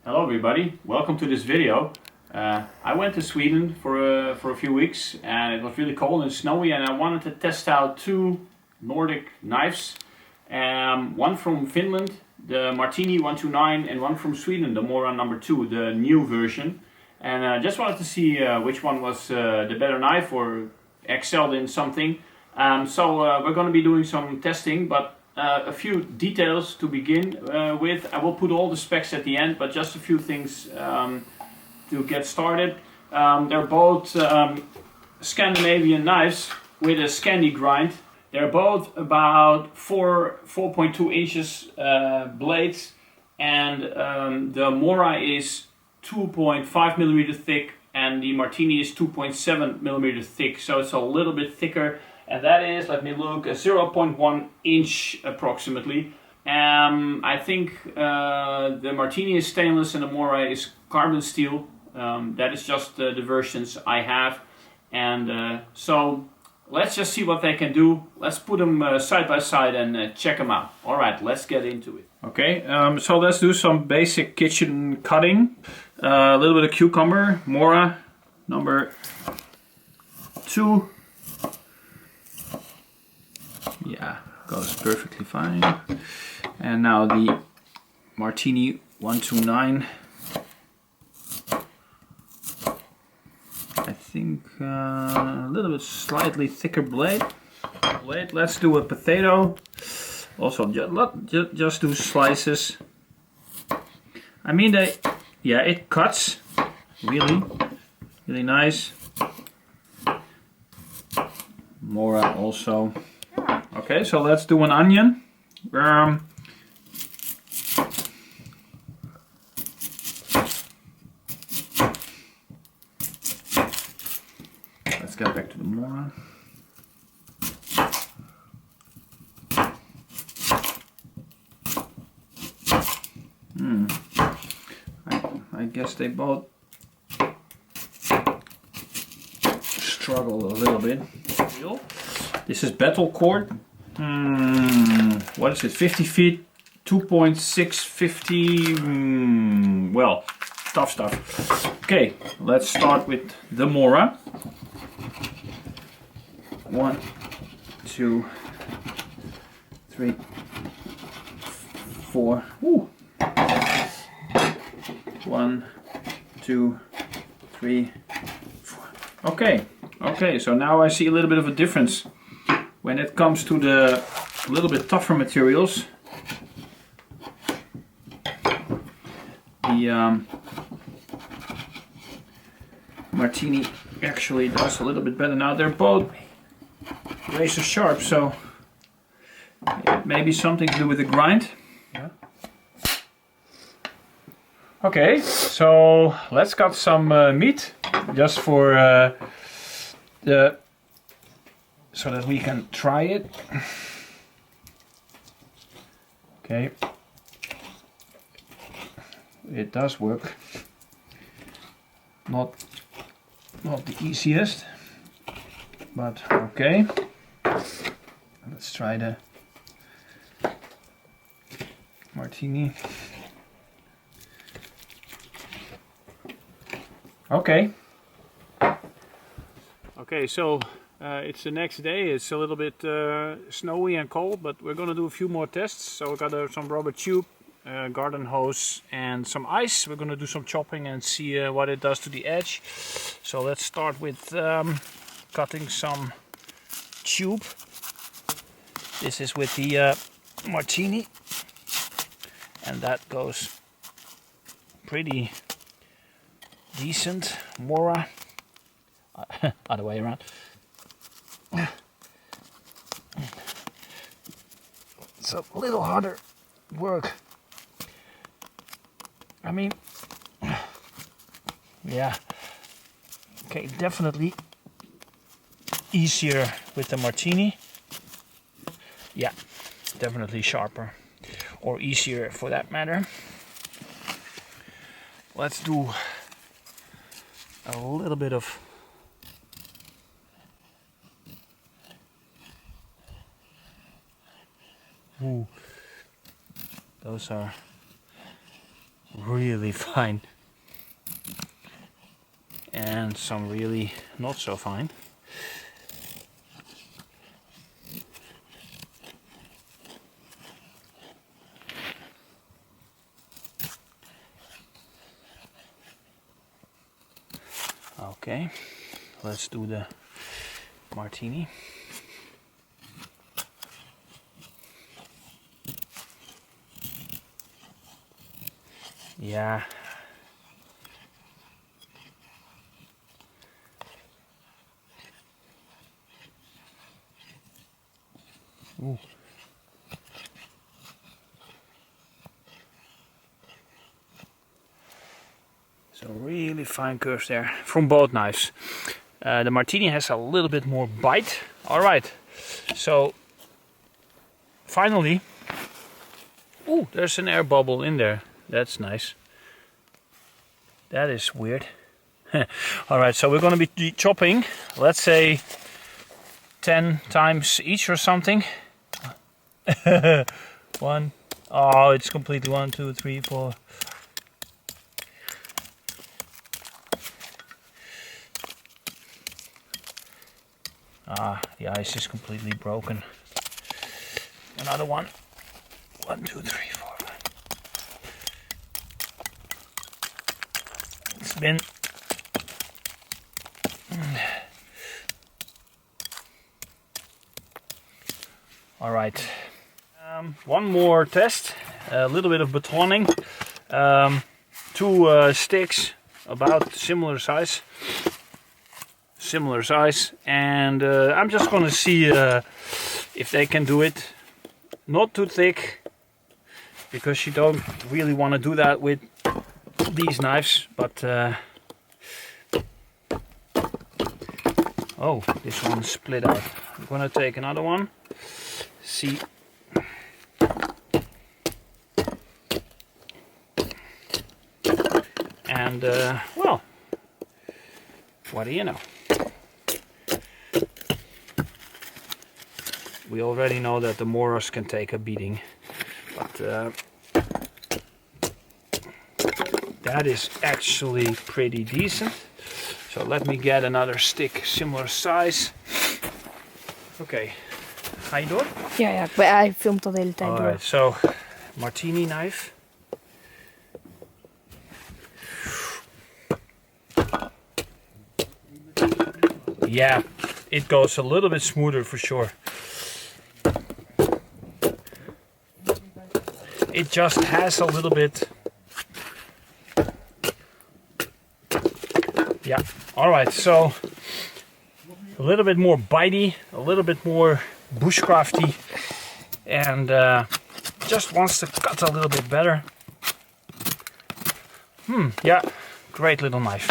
Hello everybody, welcome to this video. I went to Sweden for a few weeks and it was really cold and snowy, and I wanted to test out two Nordic knives. One from Finland, the Marttiini 129, and one from Sweden, the Mora No.2, the new version. And I just wanted to see which one was the better knife or excelled in something. So we're going to be doing some testing, but a few details to begin with. I will put all the specs at the end, but just a few things to get started. They're both Scandinavian knives with a Scandi grind. They're both about 4.2 inches blades, and the Mora is 2.5 millimeter thick and the Marttiini is 2.7 millimeter thick, so it's a little bit thicker. And that is, let me look, a 0.1 inch approximately. I think the Marttiini is stainless and the Mora is carbon steel. That is just the versions I have. And so let's just see what they can do. Let's put them side by side and check them out. Alright, let's get into it. Okay, so let's do some basic kitchen cutting. A little bit of cucumber, Mora number 2. Yeah, goes perfectly fine. And now the Marttiini 129. I think a little bit slightly thicker blade. Let's do a potato. Also, just do slices. I mean, it cuts really nice. Mora also. Okay, so let's do an onion. Let's get back to the Mora. I guess they both struggle a little bit. This is battle cord. What is it? 50 feet, 2.650. Well, tough stuff. Okay, let's start with the Mora. 1, 2, 3, 4. Ooh. 1, 2, 3, 4. Okay, so now I see a little bit of a difference when it comes to the little bit tougher materials. The Marttiini actually does a little bit better. Now they're both razor sharp, so it may be something to do with the grind. Yeah. Okay, so let's cut some meat just for so that we can try it. Okay, it does work. Not the easiest, but okay. Let's try the Marttiini. Okay, so it's the next day. It's a little bit snowy and cold, but we're gonna do a few more tests. So we got some rubber tube, garden hose, and some ice. We're gonna do some chopping and see what it does to the edge. So let's start with cutting some tube. This is with the Marttiini, and that goes pretty decent. Mora, other way around. It's a little harder work. I mean, yeah. Okay, definitely easier with the Marttiini. Yeah, definitely sharper, or easier for that matter. Let's do a little bit of those are really fine. And some really not so fine. Okay, let's do the Marttiini. Yeah. Ooh. So really fine curves there from both knives. The Marttiini has a little bit more bite. All right, so finally, ooh, there's an air bubble in there. That's nice. That is weird. All right, so we're going to be chopping, let's say 10 times each or something. One. Oh, it's completely 1, 2, 3, 4. Ah, the ice is completely broken. Another one. 1, 2, 3, 4. It's been all right. One more test. A little bit of batoning. 2 sticks about similar size. And I'm just gonna see if they can do it not too thick, because you don't really want to do that with these knives, but oh, this one split out. I'm gonna take another one, see. And well, what do you know? We already know that the Moras can take a beating, but that is actually pretty decent. So let me get another stick similar size. Okay, ga je door? Ja, hij filmt al de hele tijd door. Alright, so Marttiini knife. Yeah, it goes a little bit smoother for sure. It just has a little bit. Yeah, alright, so a little bit more bitey, a little bit more bushcrafty, and just wants to cut a little bit better. Yeah, great little knife.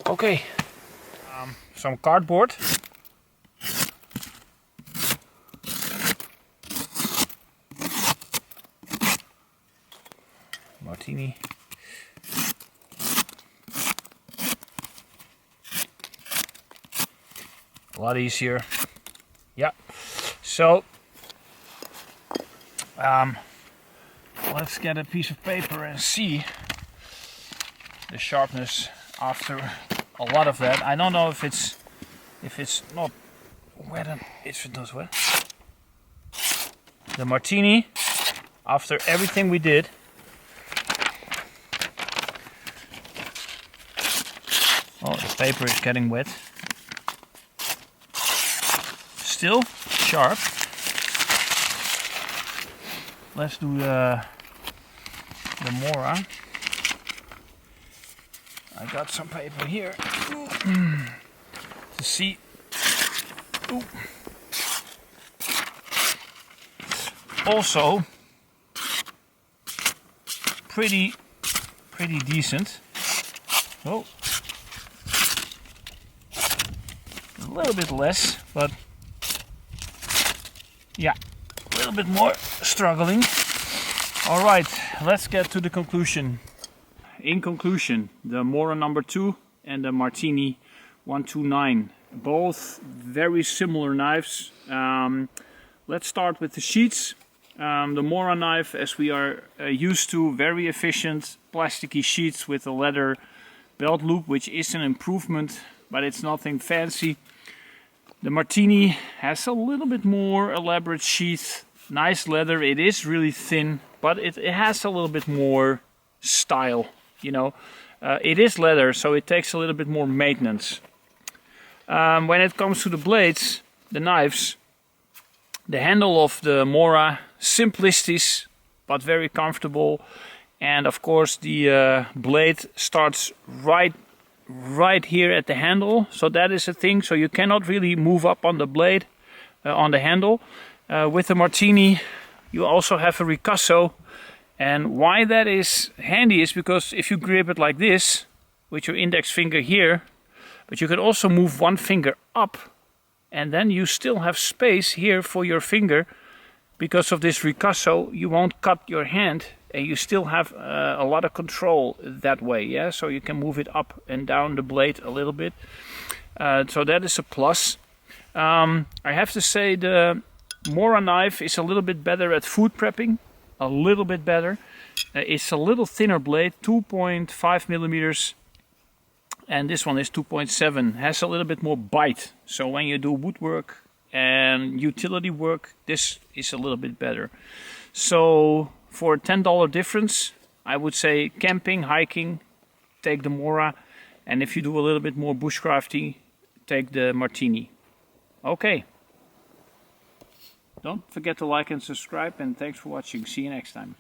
Okay, some cardboard. Marttiini. A lot easier. Yeah. So let's get a piece of paper and see the sharpness after a lot of that. I don't know if it's not wet. If it does wet. The Marttiini, after everything we did. Oh, the paper is getting wet. Still sharp. Let's do the Mora. I got some paper here to see. Ooh. Also pretty decent. Oh, a little bit less, but yeah, a little bit more struggling. All right, let's get to the conclusion. In conclusion, the Mora #2 and the Marttiini 129, both very similar knives. Let's start with the sheets. The Mora knife, as we are used to, very efficient, plasticky sheaths with a leather belt loop, which is an improvement, but it's nothing fancy. The Marttiini has a little bit more elaborate sheath, nice leather. It is really thin, but it has a little bit more style, you know. It is leather, so it takes a little bit more maintenance. When it comes to the blades, the knives, the handle of the Mora, simplistic but very comfortable, and of course the blade starts right here at the handle, so that is a thing, so you cannot really move up on the blade, on the handle. With the Marttiini you also have a ricasso, and why that is handy is because if you grip it like this with your index finger here, but you can also move one finger up, and then you still have space here for your finger. Because of this ricasso, you won't cut your hand, and you still have a lot of control that way, yeah? So you can move it up and down the blade a little bit. So that is a plus. I have to say the Mora knife is a little bit better at food prepping, a little bit better. It's a little thinner blade, 2.5 millimeters, and this one is 2.7. Has a little bit more bite. So when you do woodwork and utility work, this is a little bit better. So for a $10 difference, I would say camping, hiking, take the Mora, and if you do a little bit more bushcrafting, take the Marttiini. Okay. Don't forget to like and subscribe, and thanks for watching. See you next time.